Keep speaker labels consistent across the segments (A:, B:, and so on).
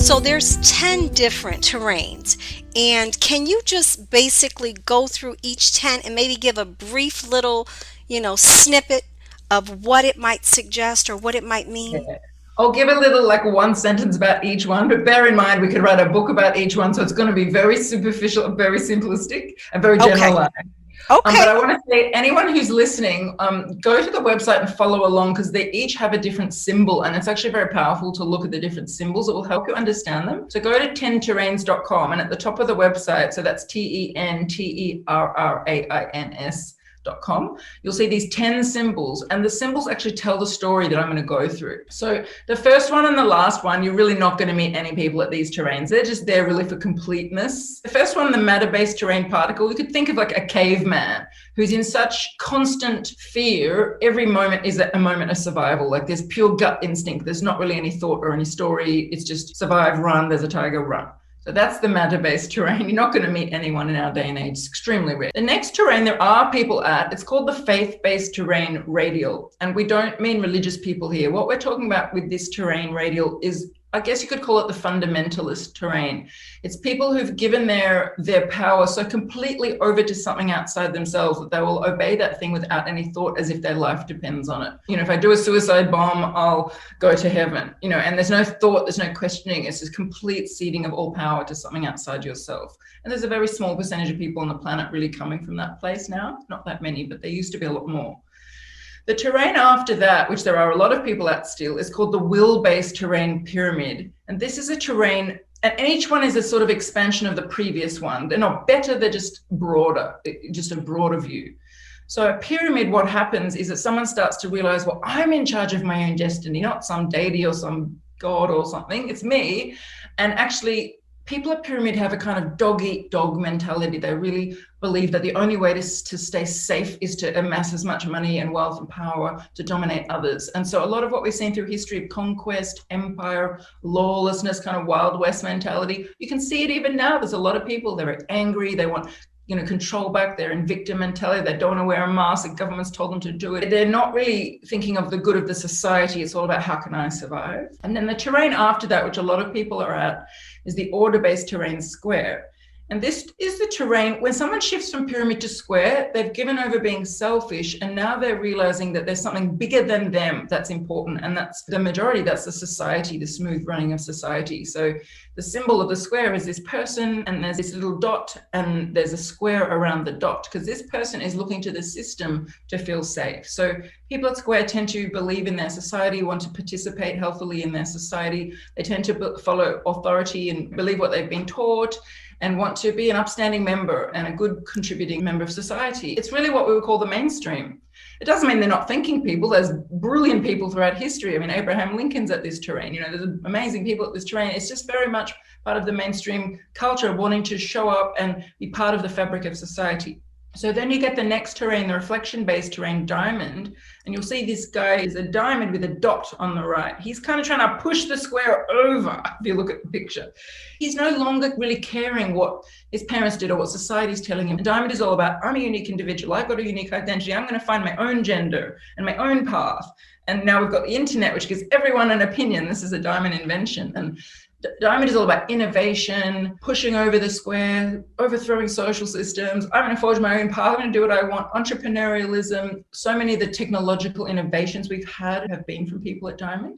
A: So there's 10 different terrains, and can you just basically go through each 10 and maybe give a brief little, snippet of what it might suggest or what it might mean?
B: Yeah. I'll give a little like one sentence about each one, but bear in mind we could write a book about each one, so it's going to be very superficial, very simplistic, and very
A: Okay.
B: generalized.
A: Okay.
B: But I want to say, anyone who's listening, go to the website and follow along, because they each have a different symbol, and it's actually very powerful to look at the different symbols. It will help you understand them. So go to 10terrains.com, and at the top of the website, so that's TENTERRAINS.com, you'll see these 10 symbols, and the symbols actually tell the story that I'm going to go through. So the first one and the last one, you're really not going to meet any people at these terrains. They're just there really for completeness. The first one, the matter-based terrain particle, you could think of like a caveman who's in such constant fear. Every moment is a moment of survival. Like there's pure gut instinct. There's not really any thought or any story. It's just survive, run, there's a tiger, run. So that's the matter-based terrain. You're not going to meet anyone in our day and age. It's extremely rare. The next terrain there are people at, it's called the faith-based terrain radial. And we don't mean religious people here. What we're talking about with this terrain radial is, I guess you could call it the fundamentalist terrain. It's people who've given their power so completely over to something outside themselves that they will obey that thing without any thought, as if their life depends on it. If I do a suicide bomb, I'll go to heaven, and there's no thought, there's no questioning. It's this complete ceding of all power to something outside yourself. And there's a very small percentage of people on the planet really coming from that place now. Not that many, but there used to be a lot more. The terrain after that, which there are a lot of people at still, is called the will-based terrain pyramid. And this is a terrain, and each one is a sort of expansion of the previous one. They're not better, they're just broader, just a broader view. So a pyramid, what happens is that someone starts to realize, well, I'm in charge of my own destiny, not some deity or some god or something. It's me. And actually, people at pyramid have a kind of dog-eat-dog mentality. They really believe that the only way to stay safe is to amass as much money and wealth and power to dominate others. And so a lot of what we've seen through history of conquest, empire, lawlessness, kind of Wild West mentality, you can see it even now. There's a lot of people, they're angry, they want control back, they're in victim mentality, they don't want to wear a mask, the government's told them to do it. They're not really thinking of the good of the society. It's all about how can I survive? And then the terrain after that, which a lot of people are at, is the order-based terrain square. And this is the terrain, when someone shifts from pyramid to square, they've given over being selfish, and now they're realizing that there's something bigger than them that's important, and that's the majority, that's the society, the smooth running of society. So the symbol of the square is this person, and there's this little dot, and there's a square around the dot, because this person is looking to the system to feel safe. So people at square tend to believe in their society, want to participate healthily in their society. They tend to follow authority and believe what they've been taught, and want to be an upstanding member and a good contributing member of society. It's really what we would call the mainstream. It doesn't mean they're not thinking people. There's brilliant people throughout history. I mean, Abraham Lincoln's at this terrain. There's amazing people at this terrain. It's just very much part of the mainstream culture, wanting to show up and be part of the fabric of society. So then you get the next terrain, the reflection-based terrain diamond, and you'll see this guy is a diamond with a dot on the right. He's kind of trying to push the square over, if you look at the picture. He's no longer really caring what his parents did or what society's telling him. The diamond is all about, I'm a unique individual, I've got a unique identity, I'm going to find my own gender and my own path. And now we've got the internet, which gives everyone an opinion. This is a diamond invention. And diamond is all about innovation, pushing over the square, overthrowing social systems. I'm going to forge my own path. I'm going to do what I want. Entrepreneurialism. So many of the technological innovations we've had have been from people at diamond.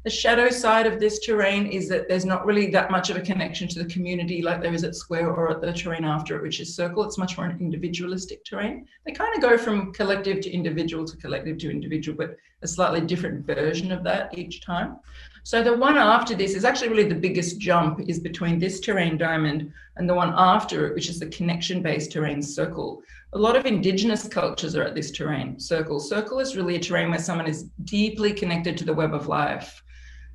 B: The shadow side of this terrain is that there's not really that much of a connection to the community like there is at square or at the terrain after it, which is circle. It's much more an individualistic terrain. They kind of go from collective to individual to collective to individual, but a slightly different version of that each time. So the one after this is actually really the biggest jump, is between this terrain diamond and the one after it, which is the connection-based terrain circle. A lot of indigenous cultures are at this terrain circle. Circle is really a terrain where someone is deeply connected to the web of life,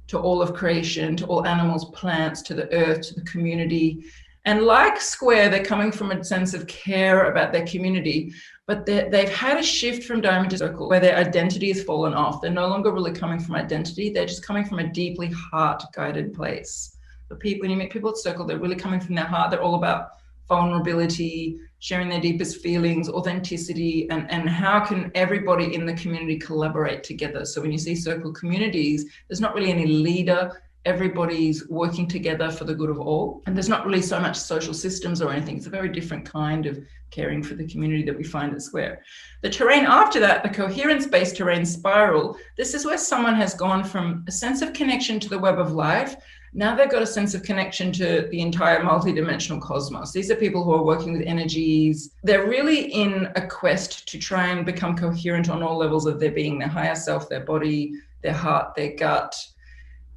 B: to all of creation, to all animals, plants, to the earth, to the community. And like square, they're coming from a sense of care about their community, but they've had a shift from diamond to circle where their identity has fallen off. They're no longer really coming from identity. They're just coming from a deeply heart-guided place. But people, when you meet people at circle, they're really coming from their heart. They're all about vulnerability, sharing their deepest feelings, authenticity, and how can everybody in the community collaborate together. So when you see circle communities, there's not really any leader. everybody's working together for the good of all. And there's not really so much social systems or anything. It's a very different kind of caring for the community that we find at Square. The terrain after that, the coherence-based terrain spiral, this is where someone has gone from a sense of connection to the web of life. Now they've got a sense of connection to the entire multidimensional cosmos. These are people who are working with energies. They're really in a quest to try and become coherent on all levels of their being, their higher self, their body, their heart, their gut.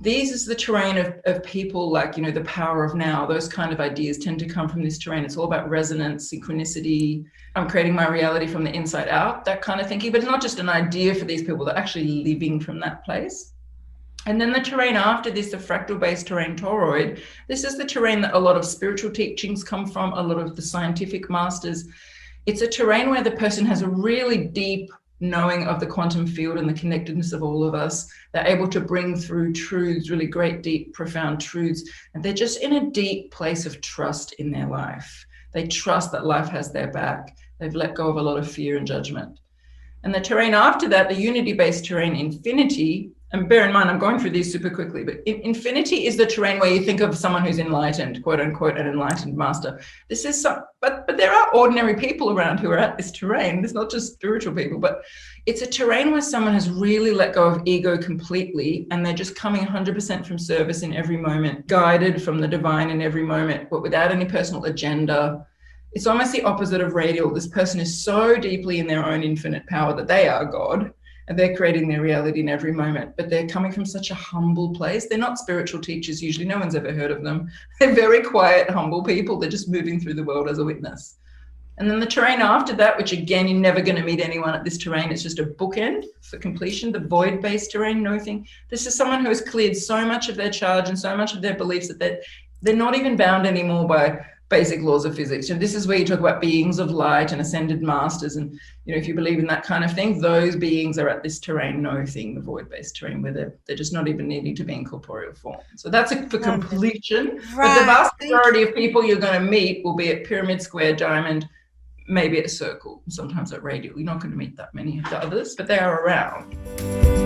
B: These is the terrain of people like, the power of now. Those kind of ideas tend to come from this terrain. It's all about resonance, synchronicity. I'm creating my reality from the inside out, that kind of thinking. But it's not just an idea for these people. They're actually living from that place. And then the terrain after this, the fractal-based terrain toroid, this is the terrain that a lot of spiritual teachings come from, a lot of the scientific masters. It's a terrain where the person has a really deep knowing of the quantum field and the connectedness of all of us. They're able to bring through truths, really great, deep, profound truths. And they're just in a deep place of trust in their life. They trust that life has their back. They've let go of a lot of fear and judgment. And the terrain after that, the unity-based terrain infinity, and bear in mind, I'm going through these super quickly, but infinity is the terrain where you think of someone who's enlightened, quote unquote, an enlightened master. This is but there are ordinary people around who are at this terrain. It's not just spiritual people, but it's a terrain where someone has really let go of ego completely, and they're just coming 100% from service in every moment, guided from the divine in every moment, but without any personal agenda. It's almost the opposite of radial. This person is so deeply in their own infinite power that they are God, and they're creating their reality in every moment, but they're coming from such a humble place. They're not spiritual teachers usually. No one's ever heard of them. They're very quiet, humble people. They're just moving through the world as a witness. And then the terrain after that, which again, you're never going to meet anyone at this terrain. It's just a bookend for completion, the void-based terrain, nothing. This is someone who has cleared so much of their charge and so much of their beliefs that they're not even bound anymore by basic laws of physics. And this is where you talk about beings of light and ascended masters. And, if you believe in that kind of thing, those beings are at this terrain, the void-based terrain, where they're just not even needing to be in corporeal form. So that's for completion. Right. But the vast majority of people you're going to meet will be at pyramid, square, diamond, maybe at a circle, sometimes at radial. You're not going to meet that many of the others, but they are around.